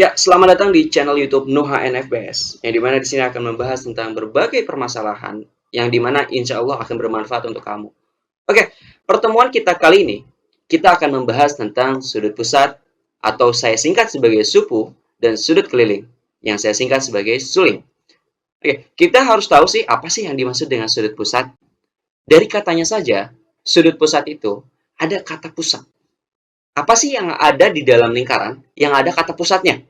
Ya, selamat datang di channel YouTube Nuha NFBS, yang dimana di sini akan membahas tentang berbagai permasalahan yang dimana insya Allah akan bermanfaat untuk kamu. Oke, pertemuan kita kali ini, kita akan membahas tentang sudut pusat atau saya singkat sebagai supu dan sudut keliling, yang saya singkat sebagai suling. Oke, kita harus tahu sih apa sih yang dimaksud dengan sudut pusat. Dari katanya saja, sudut pusat itu ada kata pusat. Apa sih yang ada di dalam lingkaran yang ada kata pusatnya?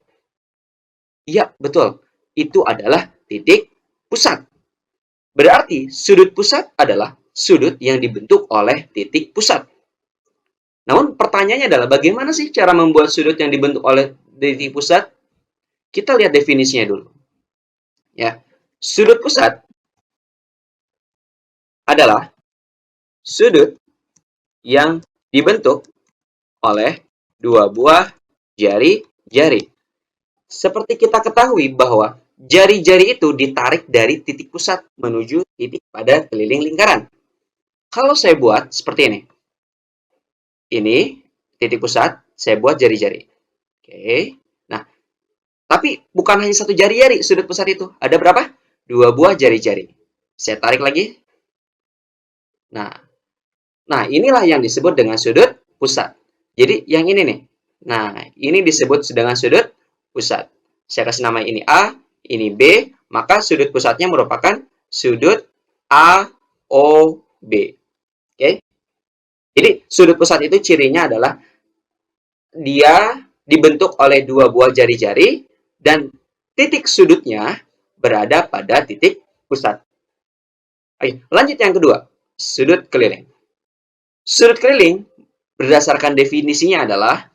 Iya, betul. Itu adalah titik pusat. Berarti sudut pusat adalah sudut yang dibentuk oleh titik pusat. Namun pertanyaannya adalah bagaimana sih cara membuat sudut yang dibentuk oleh titik pusat? Kita lihat definisinya dulu. Ya. Sudut pusat adalah sudut yang dibentuk oleh dua buah jari-jari. Seperti kita ketahui bahwa jari-jari itu ditarik dari titik pusat menuju titik pada keliling lingkaran. Kalau saya buat seperti ini. Ini titik pusat, saya buat jari-jari. Oke. Nah, tapi bukan hanya satu jari-jari sudut pusat itu. Ada berapa? Dua buah jari-jari. Saya tarik lagi. Nah, inilah yang disebut dengan sudut pusat. Jadi yang ini nih. Nah, ini disebut dengan sudut pusat. Saya kasih nama ini A, ini B, maka sudut pusatnya merupakan sudut AOB. Oke. Jadi sudut pusat itu cirinya adalah dia dibentuk oleh dua buah jari-jari dan titik sudutnya berada pada titik pusat. Oke, lanjut yang kedua, sudut keliling. Sudut keliling berdasarkan definisinya adalah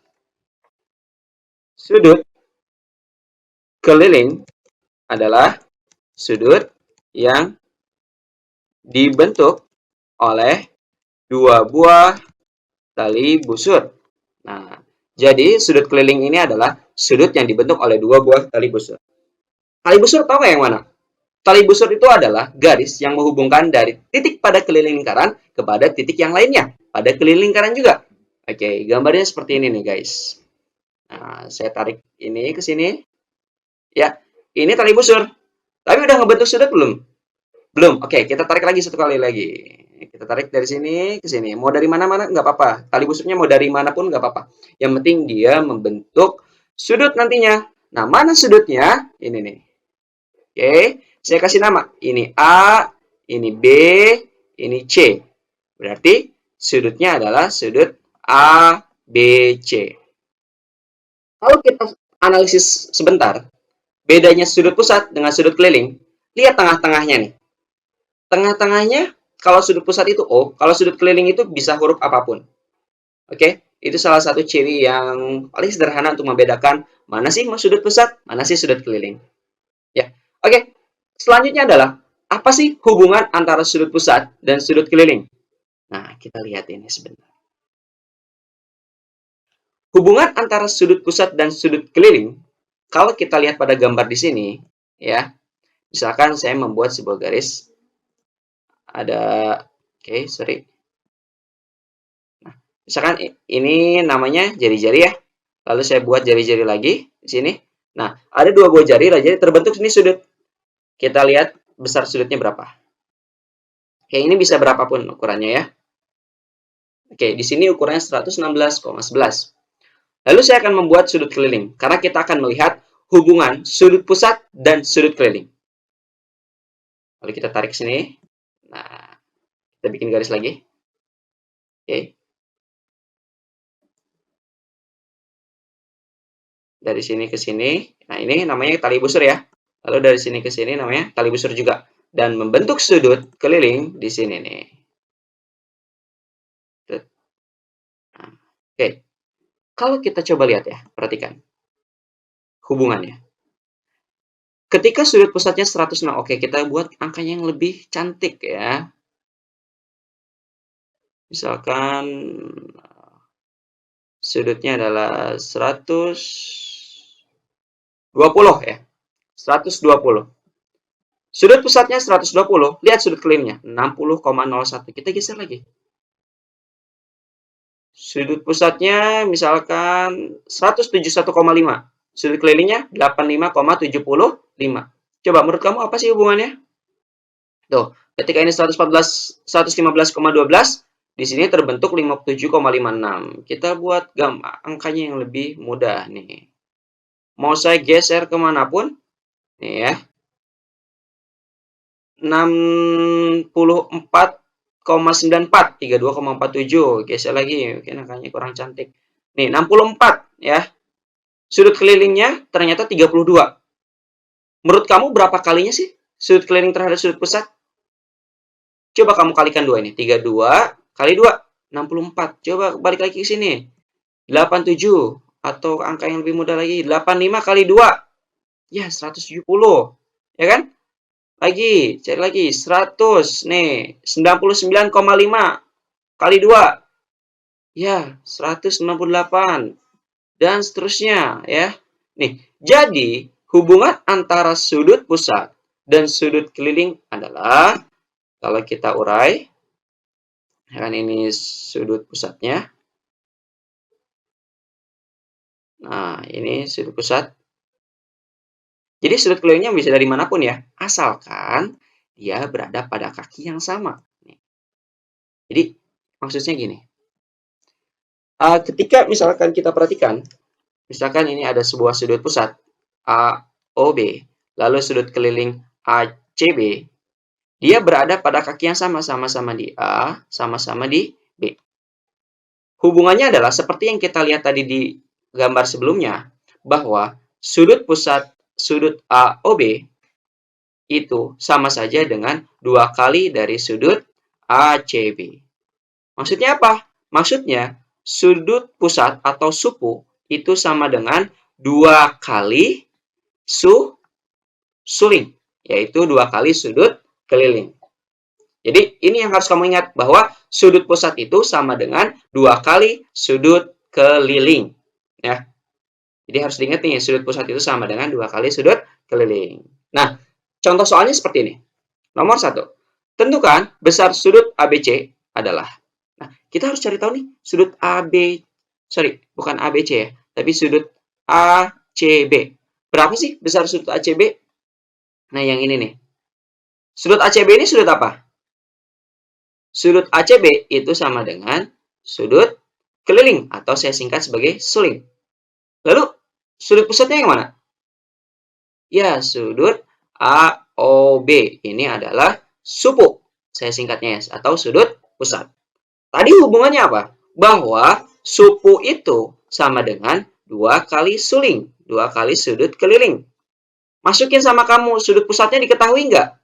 sudut keliling adalah sudut yang dibentuk oleh dua buah tali busur. Nah, jadi sudut keliling ini adalah sudut yang dibentuk oleh dua buah tali busur. Tali busur tahu nggak yang mana? Tali busur itu adalah garis yang menghubungkan dari titik pada keliling lingkaran kepada titik yang lainnya pada keliling lingkaran juga. Oke, gambarnya seperti ini nih guys. Nah, saya tarik ini ke sini. Ya, ini tali busur. Tapi udah ngebentuk sudut belum? Belum. Oke, kita tarik lagi satu kali lagi. Kita tarik dari sini ke sini. Mau dari mana-mana nggak apa-apa. Tali busurnya mau dari manapun nggak apa-apa. Yang penting dia membentuk sudut nantinya. Nah, mana sudutnya? Ini nih. Oke, saya kasih nama. Ini A, ini B, ini C. Berarti sudutnya adalah sudut A, B, C. Kalau kita analisis sebentar, bedanya sudut pusat dengan sudut keliling, lihat tengah-tengahnya nih. Tengah-tengahnya, kalau sudut pusat itu O, kalau sudut keliling itu bisa huruf apapun. Oke, itu salah satu ciri yang paling sederhana untuk membedakan mana sih sudut pusat, mana sih sudut keliling. Ya, oke. Selanjutnya adalah, apa sih hubungan antara sudut pusat dan sudut keliling? Nah, kita lihat ini sebentar. Hubungan antara sudut pusat dan sudut keliling, kalau kita lihat pada gambar di sini, ya, misalkan saya membuat sebuah garis, ada, oke, sorry. Nah, misalkan ini namanya jari-jari ya, lalu saya buat jari-jari lagi di sini. Nah, ada dua buah jari, jadi terbentuk sini sudut. Kita lihat besar sudutnya berapa. Oke, ini bisa berapapun ukurannya ya. Oke, di sini ukurannya 116,11. Lalu saya akan membuat sudut keliling, karena kita akan melihat hubungan sudut pusat dan sudut keliling. Lalu kita tarik ke sini. Nah, kita bikin garis lagi. Oke. Dari sini ke sini. Nah, ini namanya tali busur ya. Lalu dari sini ke sini namanya tali busur juga. Dan membentuk sudut keliling di sini nih. Nah, oke. Kalau kita coba lihat ya, perhatikan hubungannya. Ketika sudut pusatnya 106, oke, kita buat angkanya yang lebih cantik ya. Misalkan sudutnya adalah 120 ya. 120. Sudut pusatnya 120, lihat sudut kelilingnya 60,01. Kita geser lagi. Sudut pusatnya misalkan 171,5. Sudut kelilingnya 85,75. Coba menurut kamu apa sih hubungannya? Tuh, ketika ini 115,12, di sini terbentuk 57,56. Kita buat angkanya yang lebih mudah nih. Mau saya geser kemanapun, nih ya. 64,94, 32,47. Geser lagi, mungkin angkanya kurang cantik. Nih, 64 ya. Sudut kelilingnya ternyata 32. Menurut kamu berapa kalinya sih sudut keliling terhadap sudut pusat? Coba kamu kalikan 2 ini. 32 kali 2, 64. Coba balik lagi ke sini. 87. Atau angka yang lebih mudah lagi. 85 kali 2. Ya, 170. Ya kan? Lagi, cari lagi. 100. Nih, 99,5 kali 2. Ya, 198. Dan seterusnya. Ya. Nih, jadi hubungan antara sudut pusat dan sudut keliling adalah, kalau kita urai, kan ini sudut pusatnya. Nah, ini sudut pusat. Jadi sudut kelilingnya bisa dari manapun ya, asalkan dia berada pada kaki yang sama. Jadi maksudnya gini, ketika misalkan kita perhatikan, misalkan ini ada sebuah sudut pusat AOB, lalu sudut keliling ACB, dia berada pada kaki yang sama-sama di A, sama-sama di B. Hubungannya adalah seperti yang kita lihat tadi di gambar sebelumnya, bahwa sudut pusat sudut AOB itu sama saja dengan 2 kali dari sudut ACB. Maksudnya apa? Maksudnya, sudut pusat atau supu itu sama dengan 2 kali suling, yaitu 2 kali sudut keliling. Jadi, ini yang harus kamu ingat, bahwa sudut pusat itu sama dengan 2 kali sudut keliling. Ya. Jadi, harus diingat nih, sudut pusat itu sama dengan 2 kali sudut keliling. Nah, contoh soalnya seperti ini. Nomor 1. Tentukan besar sudut ABC adalah. Nah, kita harus cari tahu nih, sudut bukan ABC ya, tapi sudut ACB. Berapa sih besar sudut ACB? Nah, yang ini nih. Sudut ACB ini sudut apa? Sudut ACB itu sama dengan sudut keliling, atau saya singkat sebagai suling. Lalu, sudut pusatnya yang mana? Ya, sudut AOB. Ini adalah supu, saya singkatnya, atau sudut pusat. Tadi hubungannya apa? Bahwa supu itu sama dengan 2 kali suling, 2 kali sudut keliling. Masukin sama kamu, sudut pusatnya diketahui nggak?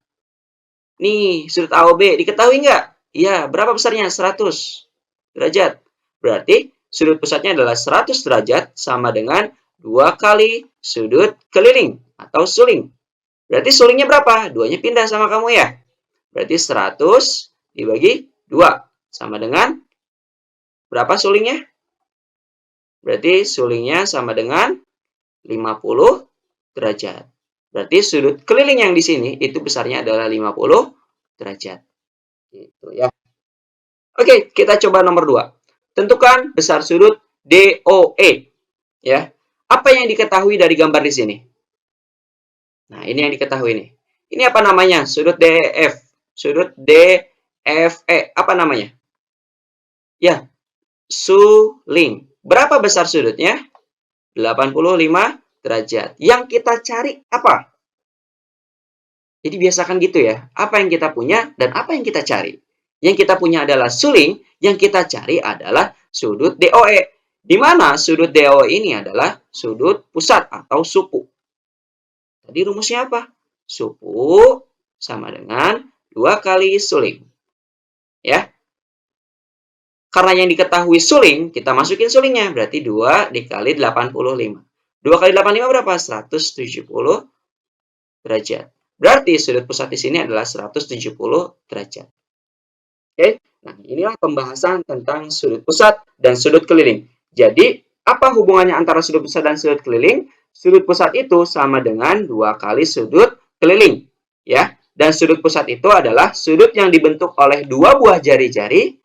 Nih, sudut AOB, diketahui nggak? Iya, berapa besarnya? 100 derajat. Berarti sudut pusatnya adalah 100 derajat sama dengan 2 kali sudut keliling atau suling. Berarti sulingnya berapa? 2-nya pindah sama kamu ya. Berarti 100 dibagi 2 sama dengan berapa sulingnya? Berarti sulingnya sama dengan 50 derajat. Berarti sudut keliling yang di sini itu besarnya adalah 50 derajat. Gitu ya. Oke, kita coba nomor 2. Tentukan besar sudut DOE. Ya. Apa yang diketahui dari gambar di sini? Nah, ini yang diketahui nih. Ini apa namanya? Sudut DEF. Sudut DFE. Apa namanya? Ya, suling. Berapa besar sudutnya? 85 derajat. Yang kita cari apa? Jadi biasakan gitu ya. Apa yang kita punya dan apa yang kita cari. Yang kita punya adalah suling, yang kita cari adalah sudut DOE. Di mana sudut DOE ini adalah sudut pusat atau supu. Tadi rumusnya apa? Supu sama dengan 2 kali suling. Ya. Karena yang diketahui suling, kita masukin sulingnya. Berarti 2 dikali 85. 2 kali 85 berapa? 170 derajat. Berarti sudut pusat di sini adalah 170 derajat. Oke, nah inilah pembahasan tentang sudut pusat dan sudut keliling. Jadi, apa hubungannya antara sudut pusat dan sudut keliling? Sudut pusat itu sama dengan 2 kali sudut keliling. Ya, dan sudut pusat itu adalah sudut yang dibentuk oleh 2 buah jari-jari,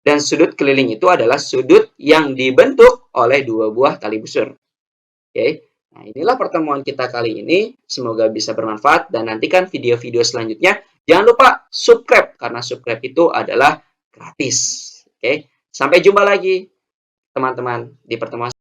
dan sudut keliling itu adalah sudut yang dibentuk oleh 2 buah tali busur. Oke, Nah, inilah pertemuan kita kali ini. Semoga bisa bermanfaat dan nantikan video-video selanjutnya. Jangan lupa subscribe karena subscribe itu adalah gratis. Oke, sampai jumpa lagi teman-teman di pertemuan